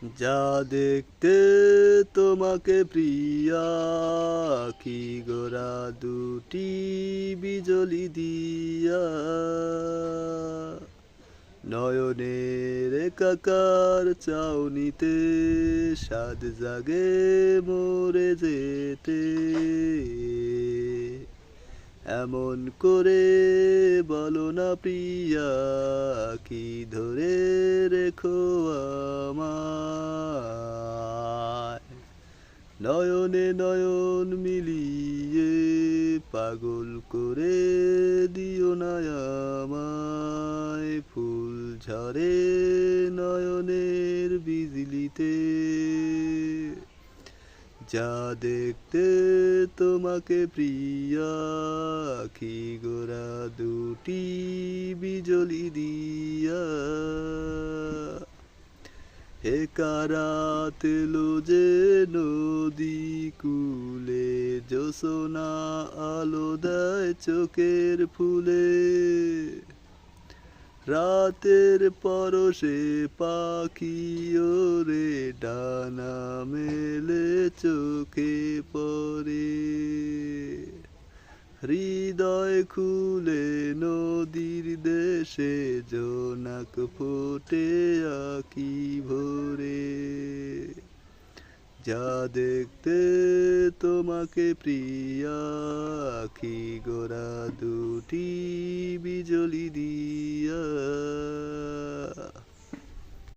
যা দেখতে তোমাকে প্রিয়া, আঁখি গোরা দুটি বিজলি দিয়া, নয়নের একাকার চাউনিতে সাদ জাগে মোরে যেতে। এমন করে বলো না প্রিয়া, কি ধরে রেখো আমায়। নয়নে নয়ন মিলিয়ে পাগল করে দিও না আমায়। ফুল ঝরে নয়নের বিজলিতে, যা দেখতে তোমাকে প্রিয়া, আঁখি গোরা দুটি বিজলি দিয়া। একা রাত এলো যে নদী কূলে, জ্যোৎস্না আলো দেয় চোখের ফুলে। রাতের পরশে পাখি ওরে ডানা মেলে চোখে পড়ে। হৃদয় খুলে নদীর দেশে জোনাক ফোটে আঁখি ভোরে। যা দেখতে তোমাকে প্রিয়া, আঁখি গোরা দুটি বিজলি দিয়া।